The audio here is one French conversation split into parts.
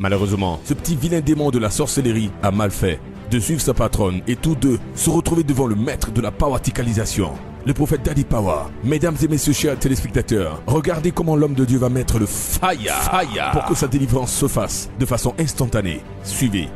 Malheureusement, ce petit vilain démon de la sorcellerie a mal fait de suivre sa patronne et tous deux se retrouver devant le maître de la powerticalisation, le prophète Daddy Power. Mesdames et messieurs chers téléspectateurs, regardez comment l'homme de Dieu va mettre le fire pour que sa délivrance se fasse de façon instantanée. Suivez.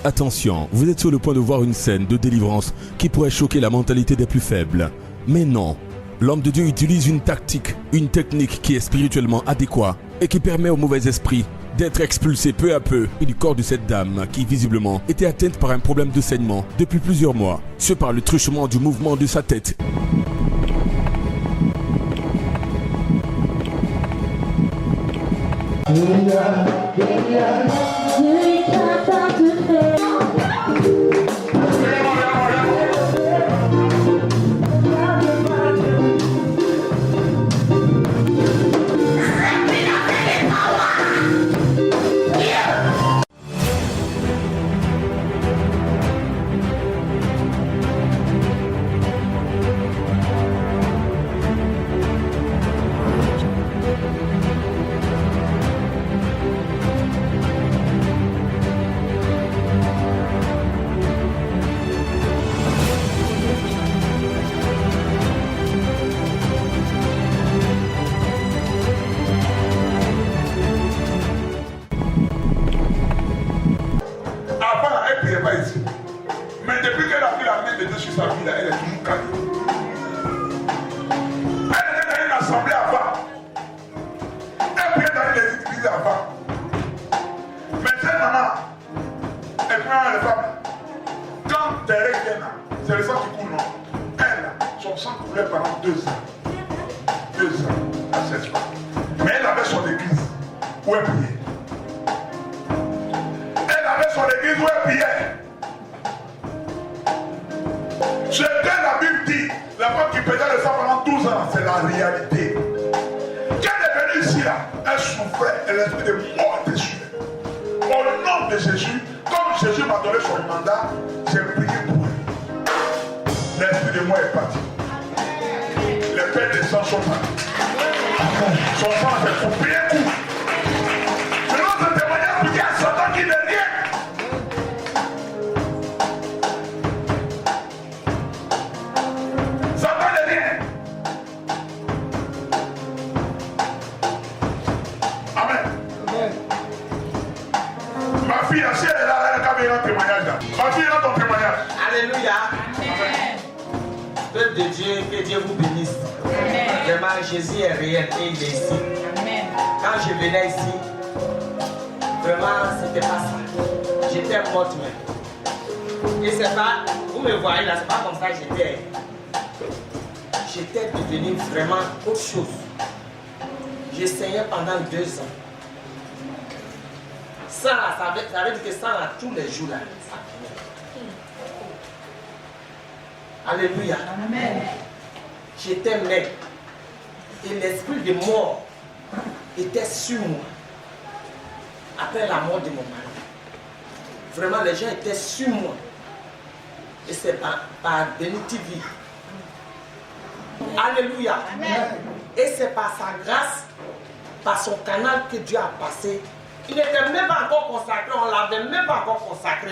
Attention, vous êtes sur le point de voir une scène de délivrance qui pourrait choquer la mentalité des plus faibles. Mais non, l'homme de Dieu utilise une tactique, une technique qui est spirituellement adéquate et qui permet aux mauvais esprits d'être expulsés peu à peu du corps de cette dame qui visiblement était atteinte par un problème de saignement depuis plusieurs mois, ce par le truchement du mouvement de sa tête. Mais depuis qu'elle a pris la main de Dieu sur sa vie, là, elle est toujours calme. Elle était dans une assemblée avant. Elle priait dans les églises avant. Mais cette maman, elle prend les femmes. Quand tes règles viennent, c'est le sang qui coule, non? Elle, son sang coulait pendant 2 ans. 2 ans à cette femme. Mais elle avait son église où elle priait. Elle avait son église où elle priait. Ce que la Bible dit, la femme qui payait le sang pendant 12 ans, c'est la réalité. Quand elle est venue ici, là, elle souffrait, et l'esprit de mort était sur elle. Au nom de Jésus, comme Jésus m'a donné son mandat, j'ai prié pour elle. L'esprit de mort est parti. Les pères de sang sont partis. Son sang s'est coupé un coup. Selon ce témoignage, il y a Satan qui n'est rien. copie, si elle est là, elle a un témoignage. Vas-y, il a ton témoignage. Alléluia. Peuple de Dieu, que Dieu vous bénisse. Vraiment, Jésus est réel et il est ici. Quand je venais ici, vraiment, c'était pas ça. J'étais morte même. Et c'est pas, vous me voyez là, c'est pas comme ça que j'étais. J'étais devenu vraiment autre chose. J'ai saigné pendant 2 ans. Ça, ça veut dire que ça, là, tous les jours, là, ça venait. Alléluia. Amen. J'étais maigre. Et l'esprit de mort était sur moi. Après la mort de mon mari. Vraiment, les gens étaient sur moi. Et c'est par bénédiction. Alléluia. Amen. Et c'est par sa grâce, par son canal que Dieu a passé. Il n'était même pas encore consacré, on ne l'avait même pas encore consacré.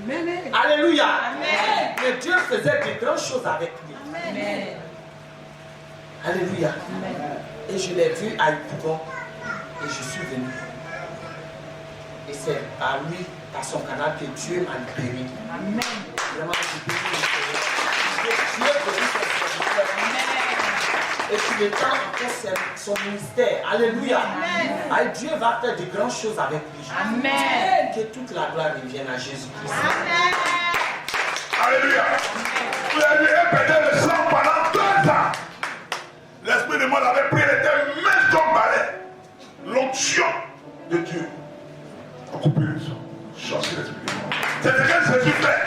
Même. Alléluia. Amen. Mais Dieu faisait de grandes choses avec lui. Amen. Alléluia. Amen. Et je l'ai vu à Ypougon et je suis venu. Et c'est par lui, par son canal, que Dieu m'a libéré. Amen. Vraiment, je bénis le Dieu bénit son serviteur. Et tu le temps encore son ministère. Alléluia. Amen. Dieu va faire de grandes choses avec lui. Amen. Que toute la gloire revienne à Jésus-Christ. Amen. Alléluia. Vous avez répété le sang pendant 2 ans. L'esprit de mort avait pris, il était même comme balai. L'onction de Dieu a coupé le sang. Chassé l'esprit de mort. C'est ce que Jésus fait.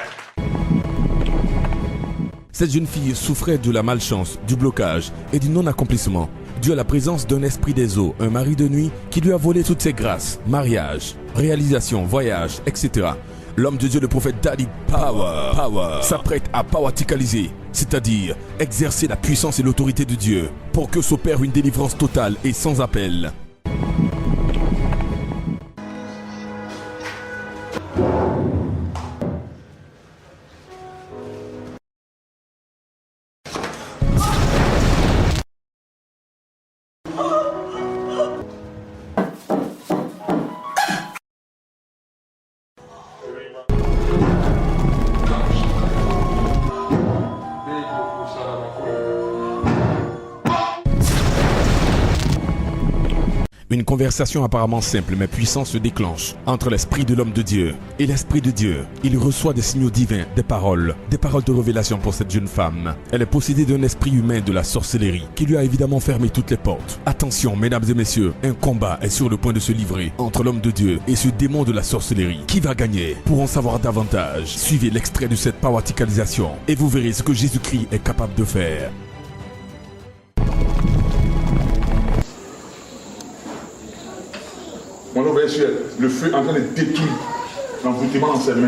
Cette jeune fille souffrait de la malchance, du blocage et du non-accomplissement, dû à la présence d'un esprit des eaux, un mari de nuit qui lui a volé toutes ses grâces, mariage, réalisation, voyage, etc. L'homme de Dieu, le prophète Daddy Power, s'apprête à powaticaliser, c'est-à-dire exercer la puissance et l'autorité de Dieu pour que s'opère une délivrance totale et sans appel. Une conversation apparemment simple mais puissante se déclenche entre l'esprit de l'homme de Dieu et l'esprit de Dieu. Il reçoit des signaux divins, des paroles de révélation pour cette jeune femme. Elle est possédée d'un esprit humain de la sorcellerie qui lui a évidemment fermé toutes les portes. Attention mesdames et messieurs, un combat est sur le point de se livrer entre l'homme de Dieu et ce démon de la sorcellerie. Qui va gagner? Pour en savoir davantage, suivez l'extrait de cette powaticalisation et vous verrez ce que Jésus-Christ est capable de faire. Mon nom est sur le feu en train de détruire l'envoûtement dans ses mains.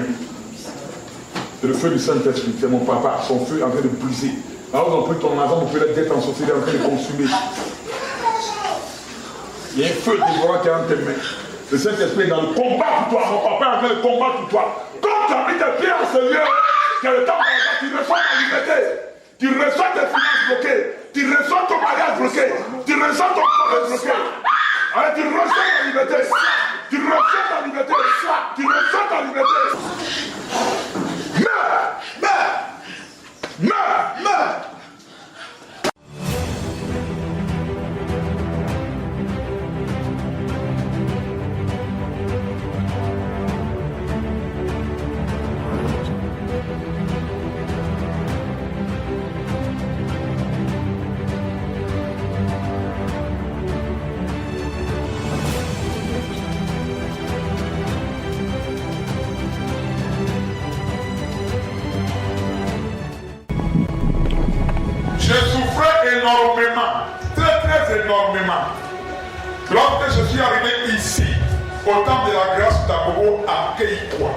C'est le feu du Saint-Esprit, c'est mon papa, son feu en train de briser. Alors on peut ton argent, on peut l'être en sorcellerie en train de consumer. Il y a un feu dévorant qui est dans tes mains. Le Saint-Esprit est dans le combat pour toi, mon papa est en train de combattre pour toi. Quand tu as mis tes pieds en ce lieu, que le temps tu reçois ta liberté. Tu reçois tes finances bloquées. Tu reçois ton mariage bloqué. Tu reçois ton corps bloqué. Alors, tu reçois ta liberté. Tu reçois ta liberté. Tu reçois ta liberté. Meurs! Meurs! Meurs! Meurs! Je souffrais énormément, très énormément. Lorsque je suis arrivé ici, au temps de la grâce d'Agogo à Keïkwa,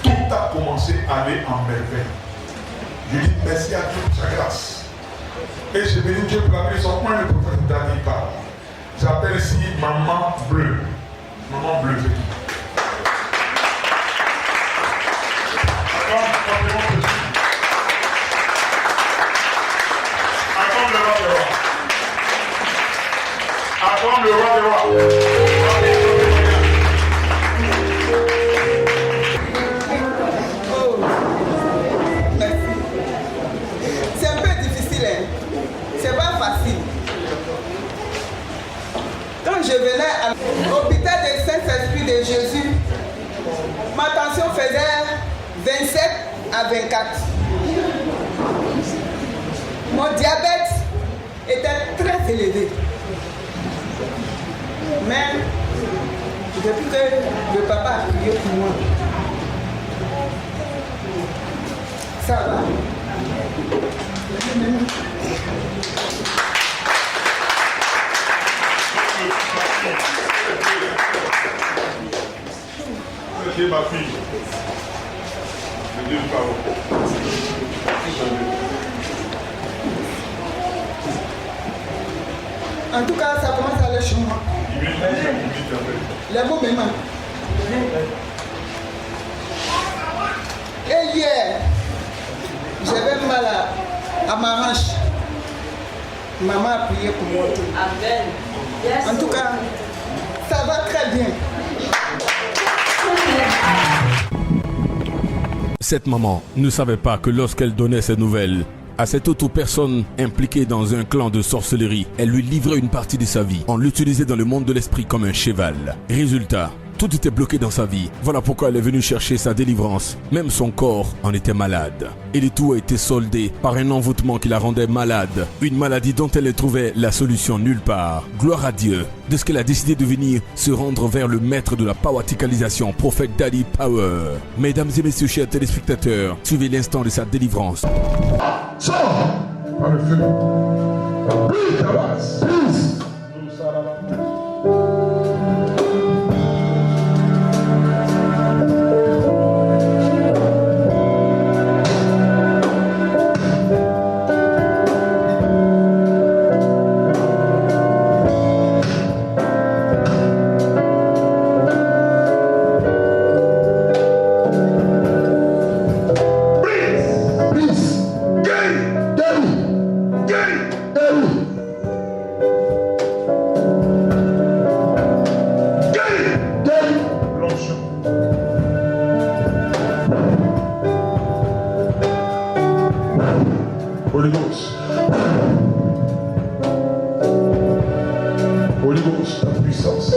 tout a commencé à aller en merveille. Je dis merci à Dieu pour sa grâce. Et je bénis Dieu pour la maison, moi le prophète Dani parle. J'appelle ici Maman Bleue. Maman Bleue, c'est qui? Acclame le roi des rois. facile. Quand je venais à l'hôpital des Saint-Esprit de Jésus, ma tension faisait 27 à 24. Mon diabète était très élevé. Mais depuis que le papa a prié pour moi, ça va. C'est ma fille. Je dis pas. En tout cas, ça commence à aller chez moi. Les mots me manquent. Et hier, j'avais mal à ma hanche. Maman a prié pour moi. Amen. En tout cas, ça va très bien. Cette maman ne savait pas que lorsqu'elle donnait ces nouvelles à cette autre personne impliquée dans un clan de sorcellerie, elle lui livrait une partie de sa vie. On l'utilisait dans le monde de l'esprit comme un cheval. Résultat, tout était bloqué dans sa vie. Voilà pourquoi elle est venue chercher sa délivrance. Même son corps en était malade. Et le tout a été soldé par un envoûtement qui la rendait malade. Une maladie dont elle ne trouvait la solution nulle part. Gloire à Dieu de ce qu'elle a décidé de venir se rendre vers le maître de la powaticalisation, prophète Daddy Power. Mesdames et messieurs, chers téléspectateurs, suivez l'instant de sa délivrance. Sors par le feu. Prie ta base. Holy Ghost. Holy Ghost, la puissance.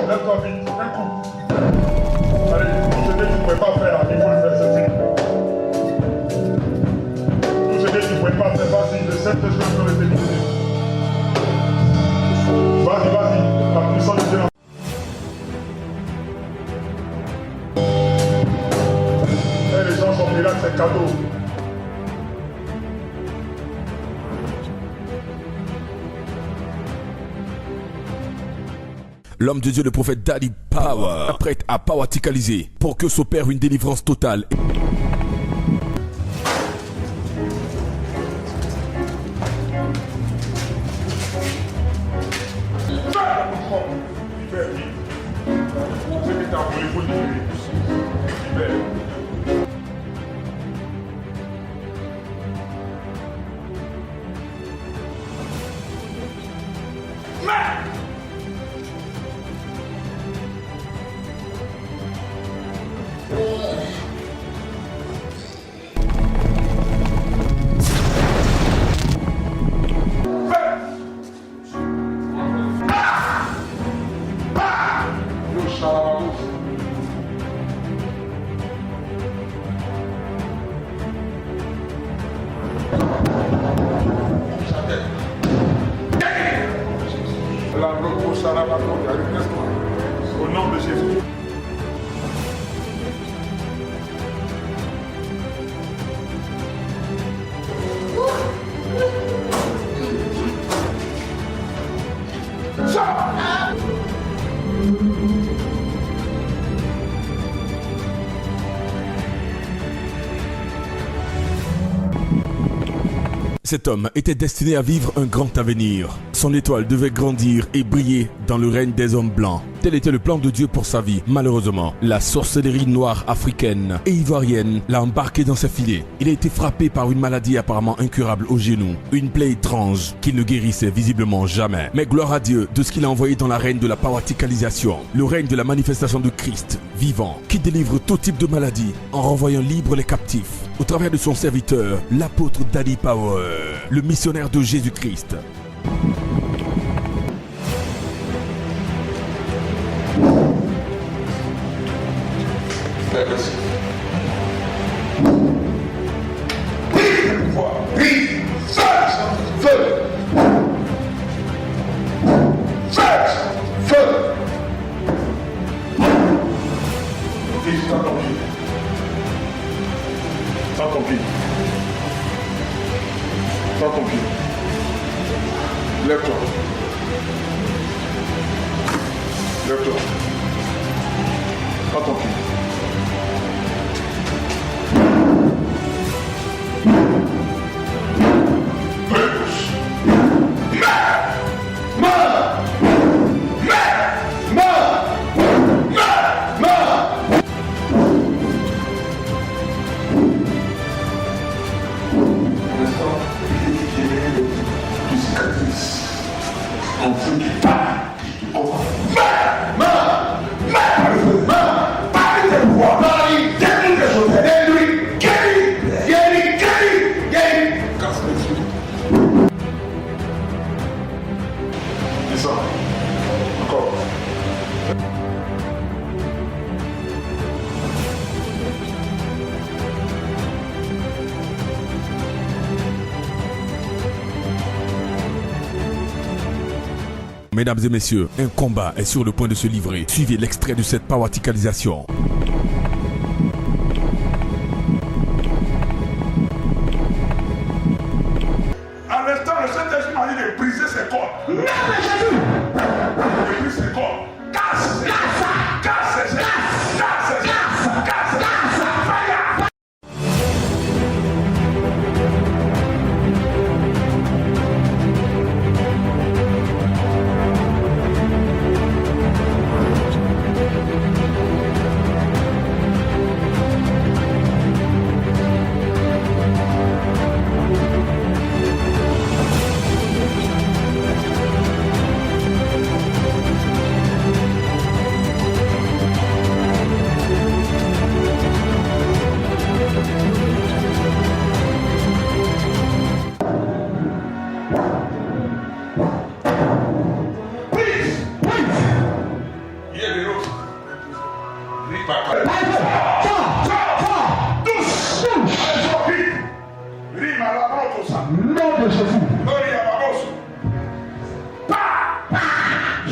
Lève-toi vite, un coup. Allez, tout ce que tu ne pouvais pas faire, il faut le faire, c'est fini. Tout ce que tu ne pouvais pas faire, vas-y, les 7 choses sont terminées. Vas-y, vas-y, la puissance de Dieu. Et les gens sont là, c'est cadeau. L'homme de Dieu, le prophète Daddy Power, apprête à powaticaliser pour que s'opère une délivrance totale. Au nom de Jésus. Cet homme était destiné à vivre un grand avenir. Son étoile devait grandir et briller dans le règne des hommes blancs. Tel était le plan de Dieu pour sa vie. Malheureusement, la sorcellerie noire africaine et ivoirienne l'a embarqué dans ses filets. Il a été frappé par une maladie apparemment incurable au genou, une plaie étrange qui ne guérissait visiblement jamais. Mais gloire à Dieu de ce qu'il a envoyé dans l'arène de la powerticalisation, le règne de la manifestation de Christ vivant, qui délivre tout type de maladie en renvoyant libre les captifs, au travers de son serviteur, l'apôtre Daddy Power, le missionnaire de Jésus-Christ. Lève-toi. Lève-toi. Prends ton pied. Mesdames et messieurs, un combat est sur le point de se livrer. Suivez l'extrait de cette powerticalisation. En l'instant, le Saint-Esprit m'a dit de briser ses corps. Non, Jésus! De briser ses corps. Casse! Casse! Casse! Casse! Casse!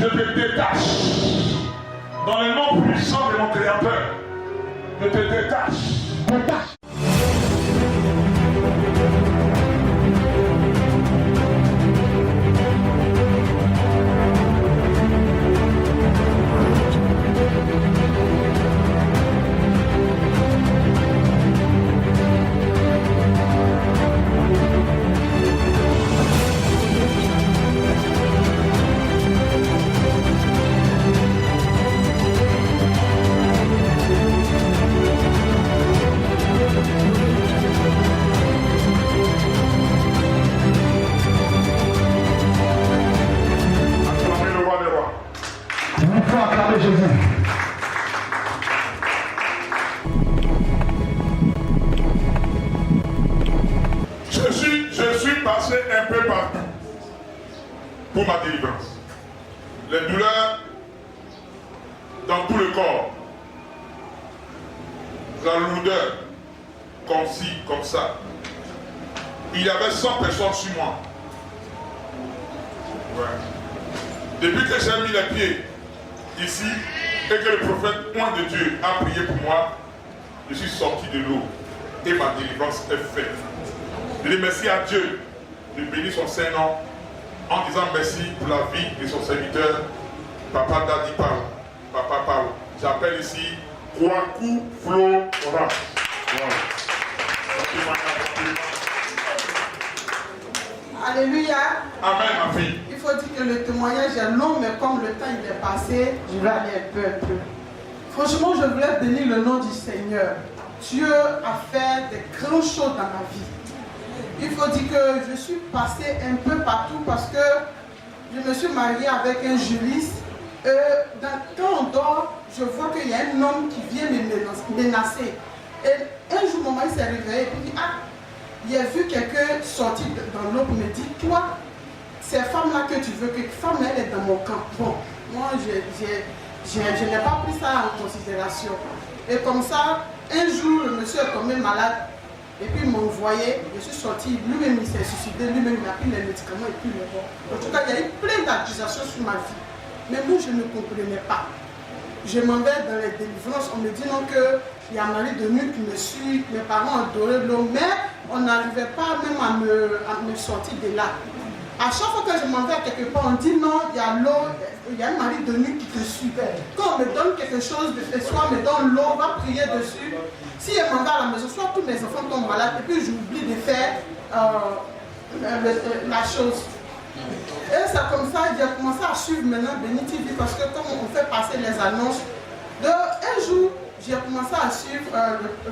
Je te détache. Dans le nom puissant de mon Créateur, je te détache. Je suis passé un peu partout pour ma délivrance. Les douleurs dans tout le corps, la lourdeur, comme ci, comme ça. Il y avait 100 personnes sur moi. Ouais. Depuis que j'ai mis les pieds ici et que le prophète, loin de Dieu, a prié pour moi, je suis sorti de l'eau et ma délivrance est faite. Je dis merci à Dieu de bénir son Saint-Nom en disant merci pour la vie de son serviteur, Papa Daddy Power. Papa Power. J'appelle ici Kwaku Florence. Alléluia. Amen, ma fille. Il faut faut dire que le témoignage est long, mais comme le temps il est passé, je vais aller un peu. Franchement, je voulais bénir le nom du Seigneur. Dieu a fait des grandes choses dans ma vie. Il faut dire que je suis passée un peu partout parce que je me suis mariée avec un juriste. Quand on dort, je vois qu'il y a un homme qui vient me menacer. Et un jour, mon mari s'est réveillé et il dit, ah, il a vu quelqu'un sortir dans l'eau, me dit, toi, cette femme-là que tu veux, que femme elle est dans mon camp. Bon, moi, je n'ai pas pris ça en considération. Et comme ça, un jour, le monsieur est tombé malade. Et puis il m'a envoyé, je suis sortie, lui-même il s'est suicidé, lui-même il a pris les médicaments et puis il est mort. En tout cas, il y a eu plein d'accusations sur ma vie. Mais moi, je ne comprenais pas. Je m'en vais dans les délivrances, on me dit non qu'il y a un mari de nuit qui me suit, mes parents adoraient l'eau, mais on n'arrivait pas même à me sortir de là. À chaque fois que je m'en vais à quelque part, on dit non, il y a l'eau, il y a un mari de nuit qui te suit. Quand on me donne quelque chose, soit on me donne l'eau, on va prier dessus. Si je m'en vais à la maison, soit tous mes enfants tombent malades et puis j'oublie de faire la chose. Et c'est comme ça que j'ai commencé à suivre maintenant Béni TV parce que comme on fait passer les annonces, un jour, j'ai commencé à suivre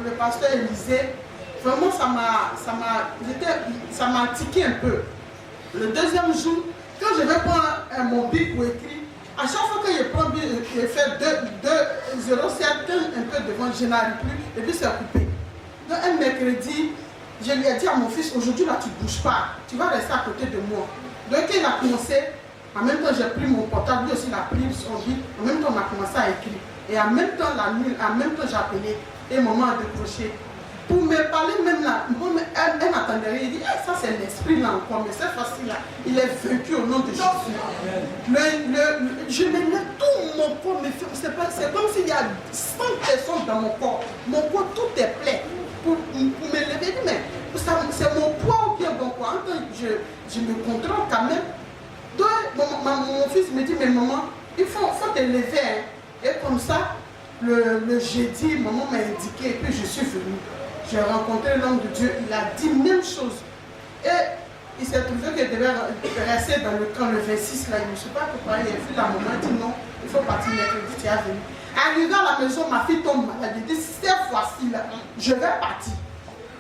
le pasteur Élisée. Vraiment, ça m'a tiqué un peu. Le deuxième jour, quand je vais prendre mon bic pour écrire, à chaque fois que je prends bic, je fais 2,07, un peu devant, je n'arrive plus, et puis c'est coupé. Donc un mercredi, je lui ai dit à mon fils, aujourd'hui là tu ne bouges pas, tu vas rester à côté de moi. Donc il a commencé, en même temps j'ai pris mon portable, lui aussi il a pris son bic, en même temps on a commencé à écrire. Et en même temps la nuit, en même temps j'ai appelé, et maman a décroché. Pour me parler même là, elle m'attendait rien, il dit, ça c'est l'esprit là encore, mais cette fois-ci là, il est vaincu au nom de Jésus. Je me mets tout mon corps, mais c'est comme s'il y a 100 personnes dans mon corps. Mon corps tout est plein. Pour me lever, mais c'est mon poids ou bien mon poids. Je me contrôle quand même. Donc mon fils me dit, mais maman, il faut te lever. Hein. Et comme ça, le jeudi, maman m'a indiqué, et puis je suis venue. J'ai rencontré l'homme de Dieu, il a dit même chose. Et il s'est trouvé qu'il devait rester dans le camp le 26 là. Je ne sais pas pourquoi il a vu la maman, il dit non, il faut partir mercredi, tu es venu. Arrivé à la maison, ma fille tombe malade. Elle dit, cette fois-ci là, je vais partir.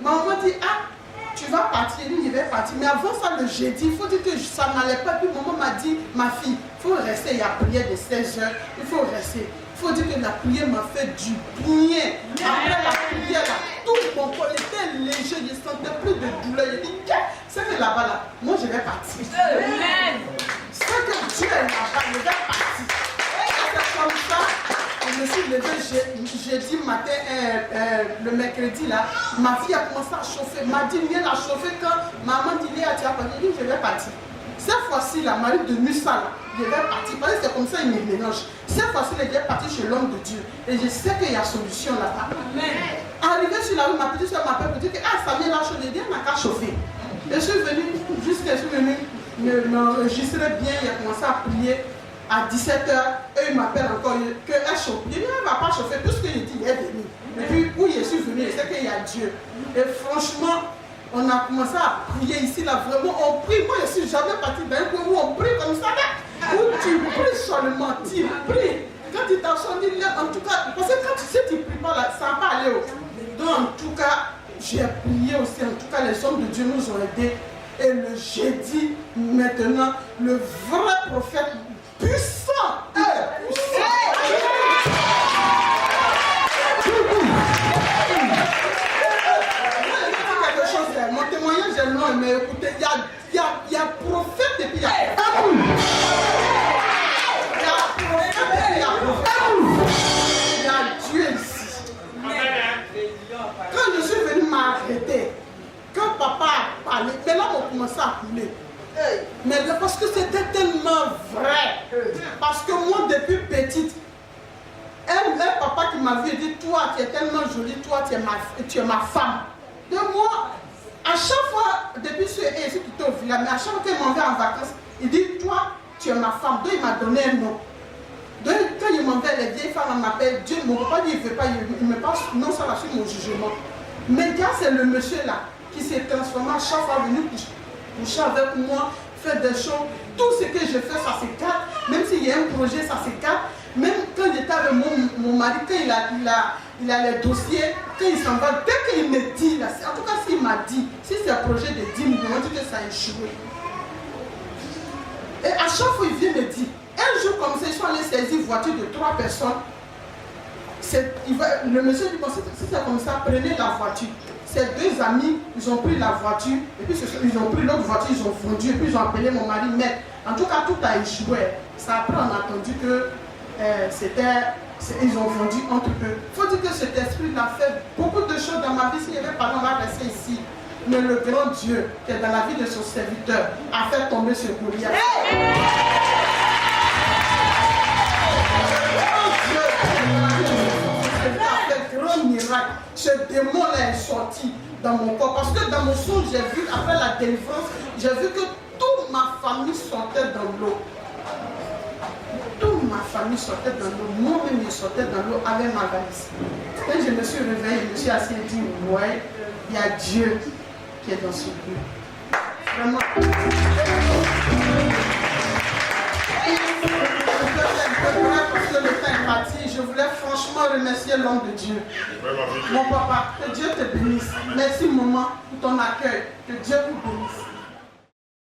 Maman dit, ah, tu vas partir, il dit, je vais partir. Mais avant ça, le jeudi, il faut dire que ça n'allait pas. Puis maman m'a dit, ma fille, il faut rester, il y a prière de 16 heures, il faut rester. Il faut dire que la prière m'a fait du bien. Après la prière, là, tout mon corps était léger, je ne sentais plus de douleur. Je dis, c'est que là-bas, là, moi je vais partir. Amen. C'est que Dieu est là-bas, je vais partir. Et c'est comme ça, je me suis levé jeudi matin, le mercredi, là, ma fille a commencé à chauffer. M'a dit, viens la chauffer quand maman dit, tu as parti, je dis, je vais partir. Cette fois-ci, la Marie de Nusa, là, je vais partir. Parce que c'est comme ça, il me mélange. Cette fois-ci, je vais partir chez l'homme de Dieu. Et je sais qu'il y a solution là-bas. Arrivé sur la rue, ma petite soeur m'appelle pour dire que ça vient là, je dis, on n'a qu'à chauffer. Et je suis venue, jusqu'à je suis venue m'enregistrer bien, il a commencé à prier à 17h. Et il m'appelle encore, qu'elle chauffe. Je dis, elle ne va pas chauffer. Tout ce que je dis, il est venu. Et puis, où je suis venu, je sais qu'il y a Dieu. Et franchement, on a commencé à prier ici, là, vraiment, on prie. Moi, je ne suis jamais partie d'un coin où on prie comme ça, là. Où tu pries seulement, tu pries. Quand tu t'assois, en tout cas, parce que quand tu sais, tu ne pries pas, là, ça va pas aller. Donc, en tout cas, j'ai prié aussi. En tout cas, les hommes de Dieu nous ont aidés. Et le jeudi, maintenant, le vrai prophète puissant est puissant. Mon témoignage est long, mais écoutez, il y a prophète et puis il y a prophète. Il y a prophète et puis il y a prophète. Il y a Dieu ici. Quand je suis venu m'arrêter, quand papa a parlé, mais là on commençait à couler. Mais parce que c'était tellement vrai. Parce que moi, depuis petite, un papa qui m'a vu et dit, toi tu es tellement jolie, toi tu es ma femme. De moi, à chaque fois, depuis que je suis quitté au village, mais à chaque fois qu'il m'en va en vacances, il dit, toi, tu es ma femme. Donc il m'a donné un nom. Donc quand il m'en va, les vieilles femmes m'appellent Dieu. Mon papa dit, il ne veut pas, il me passe, non, ça va sur mon jugement. Mais quand c'est le monsieur là, qui s'est transformé à chaque fois venu coucher avec moi, faire des choses. tout ce que je fais, ça s'écarte. Même s'il y a un projet, ça s'écarte. Même quand j'étais avec mon mari, quand il a les dossiers, quand il s'en va, dès qu'il me dit, là, en tout cas s'il m'a dit, si c'est un projet de 10 millions, on dit que ça a échoué. Et à chaque fois, il vient me dire, un jour comme ça, ils sont allés saisir une voiture de 3 personnes. Le monsieur dit, bon, si c'est comme ça, prenez la voiture. Ces 2 amis, ils ont pris la voiture, et puis ils ont pris l'autre voiture, ils ont fondu, et puis ils ont appelé mon mari, mais en tout cas, tout a échoué. Ça après, on a entendu que ils ont fondu entre eux. Il faut dire que cet esprit-là fait beaucoup de choses dans ma vie. S'il y avait pas, on va rester ici. Mais le grand Dieu, qui est dans la vie de son serviteur, a fait tomber ce Goliath. Grand miracle, ce démon-là est sorti dans mon corps. Parce que dans mon songe, j'ai vu, après la délivrance, j'ai vu que toute ma famille sortait dans l'eau. Toute ma famille sortait dans l'eau. Moi-même, je sortais dans l'eau avec ma valise. Quand je me suis réveillée, je me suis assise et dit, ouais, il y a Dieu qui est dans ce lieu. Vraiment. Parce que le temps est parti, je voulais franchement remercier l'homme de Dieu. Mon papa, que Dieu te bénisse. Merci maman pour ton accueil. Que Dieu vous bénisse.